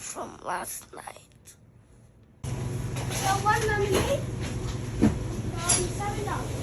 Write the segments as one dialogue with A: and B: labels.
A: from last night.
B: So one lemonade, that'll be $7.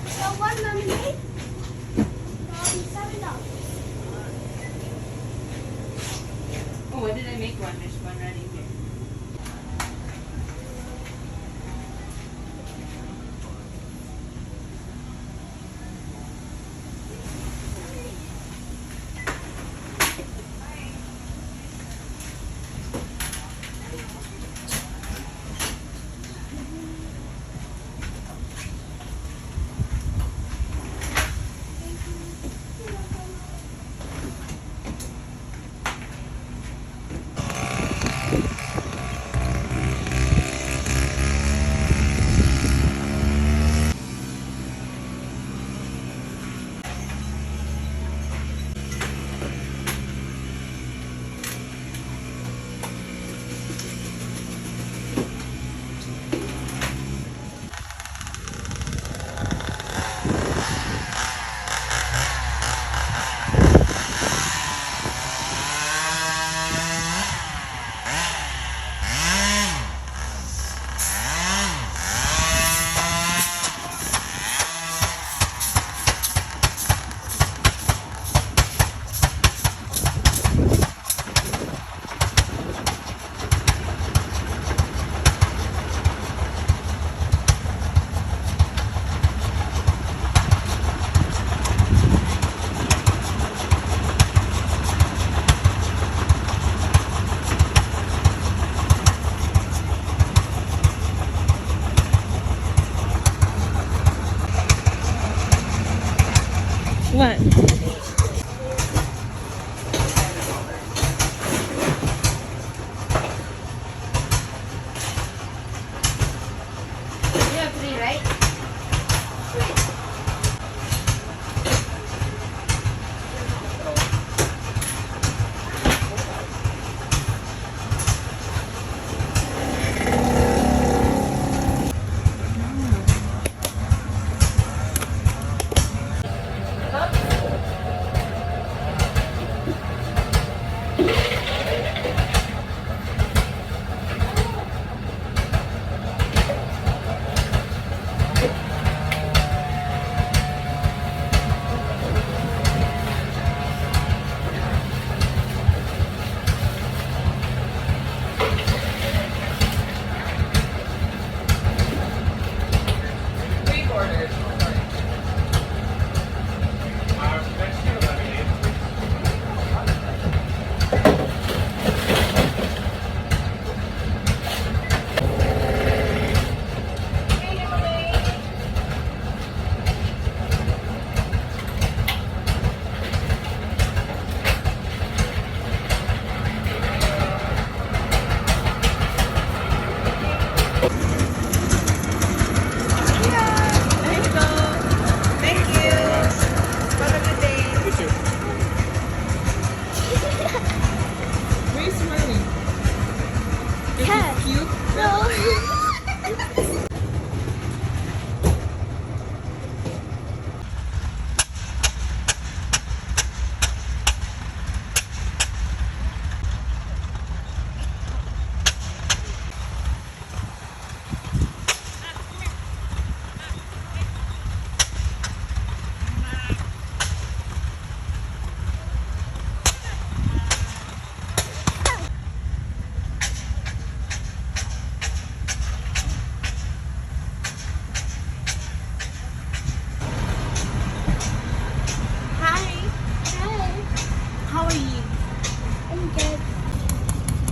B: So one lemonade, that'll be $7.
C: Oh, what did I make one? There's one right in here.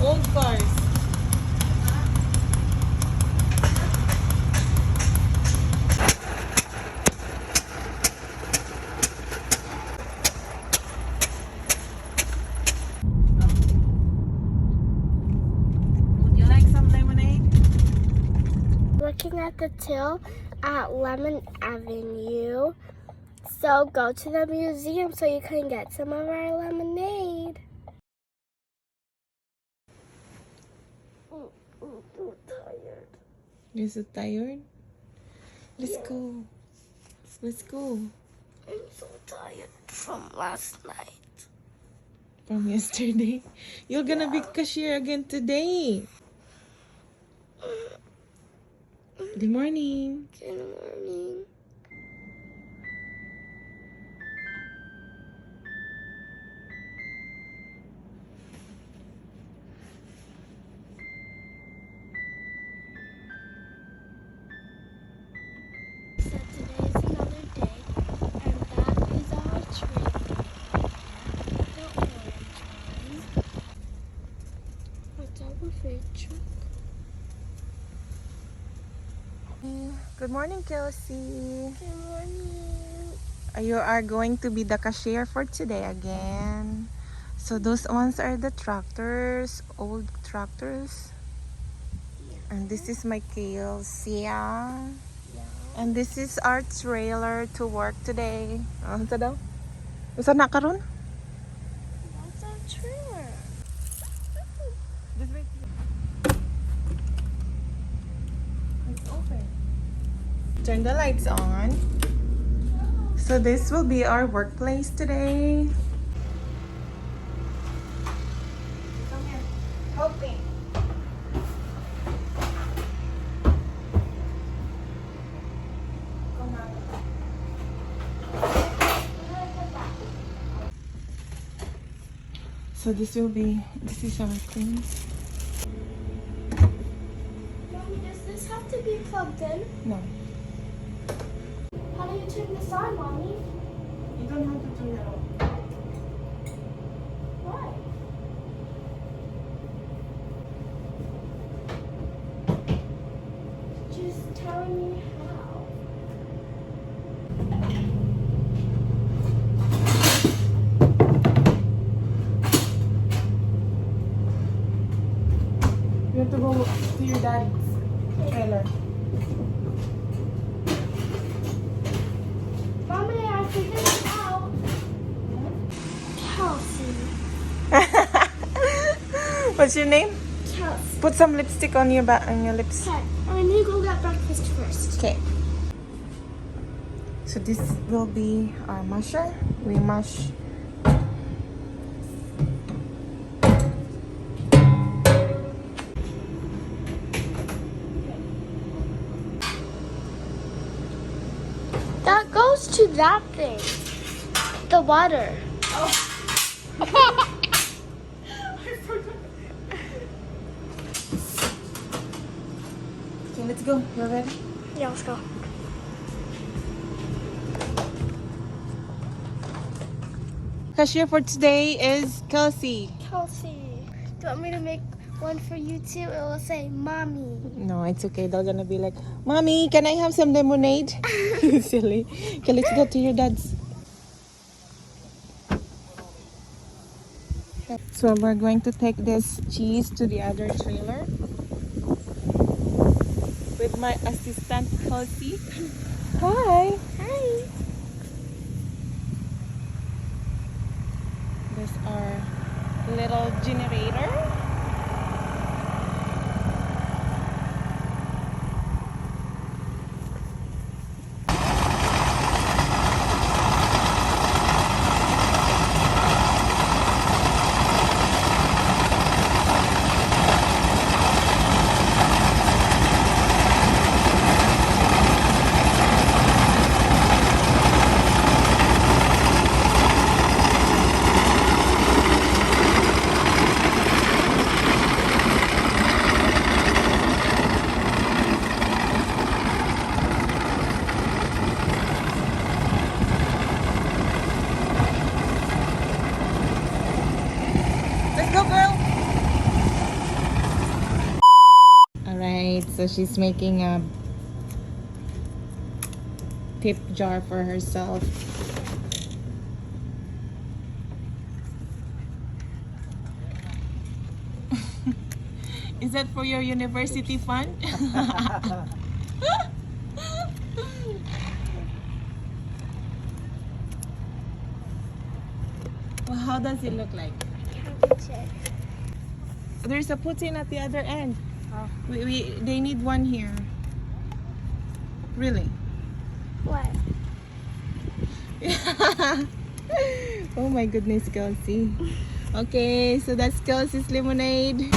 A: Old cars. Would you like some lemonade?
B: Looking at the till at Lemon Avenue. So go to the museum so you can get some of our lemonade. I'm so tired.
A: You're so tired? Let's go. Let's go.
B: I'm so tired from last night.
A: From yesterday. You're gonna be cashier again today. Good morning.
B: Good morning. So today is another day, and that is our tree. The orange one. What's our food truck?
A: Good morning, Kelsey.
B: Good morning.
A: You are going to be the cashier for today again. So those ones are the tractors, old tractors. And this is my Kelsey. And this is our trailer to work today. Ano daw? Usa na karon?
B: That's our trailer.
A: Just wait. It's open. Turn the lights on. So this will be our workplace today. Come here. Help me. Come on. So this is our cleans.
B: Mommy, does this have to be plugged in?
A: No.
B: How do you turn this on, Mommy?
A: You don't have to turn it on.
B: Why? Just tell me how.
A: You have to go to your dad's trailer.
B: Mommy, I figured it out. Kelsey.
A: What's your name?
B: Kelsey.
A: Put some lipstick on your lips.
B: Okay, I need to go get breakfast first.
A: Okay. So this will be our masher. We mash.
B: That goes to that thing. The water.
A: Okay, let's go. You're ready?
B: Yeah, let's go.
A: Cashier for today is Kelsey.
B: Kelsey, do you want me to make one for you too? It will say mommy.
A: No, it's okay. They're gonna be like, Mommy, can I have some lemonade? Silly. Okay, let's go to your dad's. So we're going to take this cheese to the other trailer with my assistant Kelsey. Hi.
B: Hi.
A: There's our little generator. So she's making a tip jar for herself. Is that for your university fund? Well, how does it look like?
B: Check.
A: There's a putin at the other end.
B: Oh.
A: They need one here. Really?
B: What?
A: Oh my goodness, Kelsey. Okay, so that's Kelsey's lemonade.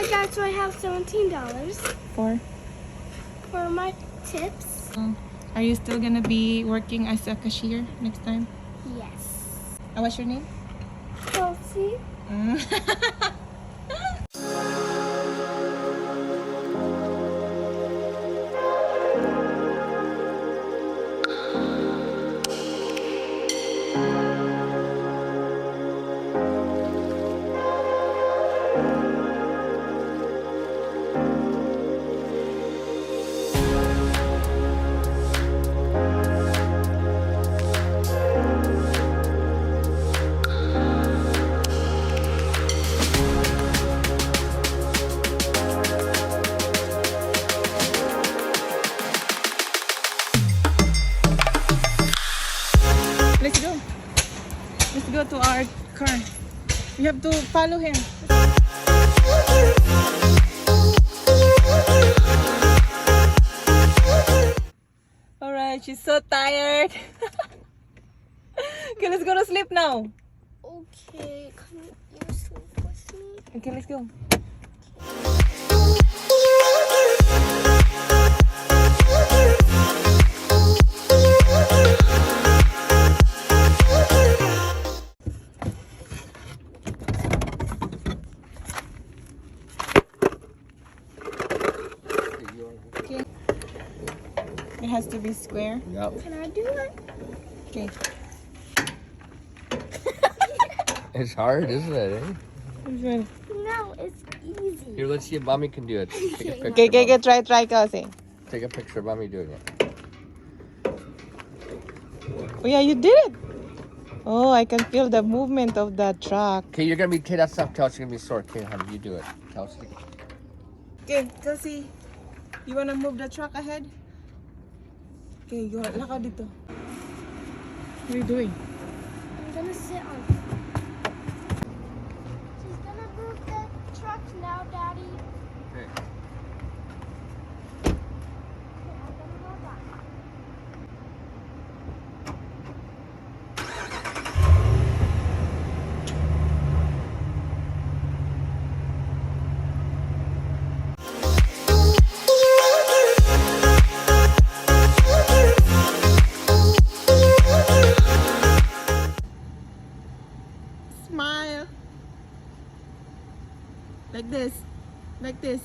B: Guys, so I have $17
A: For
B: my tips.
A: Are you still gonna be working as a cashier next time?
B: Yes.
A: What's your name?
B: Chelsea.
A: Let's go. Let's go to our car. We have to follow him. Alright, she's so tired. Okay, let's go to sleep now.
B: Okay, can you sleep with me?
A: Okay, let's go. Okay. It has to be square.
D: Yep.
B: Can I do it?
A: Okay.
D: It's hard, isn't it? Eh?
B: No, it's easy.
D: Here, let's see if mommy can do it. Take a picture.
A: Okay,
D: Mom.
A: try, Kelsey.
D: Take a picture of mommy doing it.
A: Oh yeah, you did it. Oh, I can feel the movement of the truck.
D: Okay, you're gonna be take that stuff. Kelsey's gonna be sore. Okay, honey, you do it. Kelsey.
A: Okay, Kelsey, you wanna move the truck ahead? Okay, go. Lakaw dito. What are you doing?
B: I'm gonna sit on. She's gonna move the truck now, Daddy.
D: Okay.
B: Okay, I'm gonna go back.
A: Smile. Like this. Like this.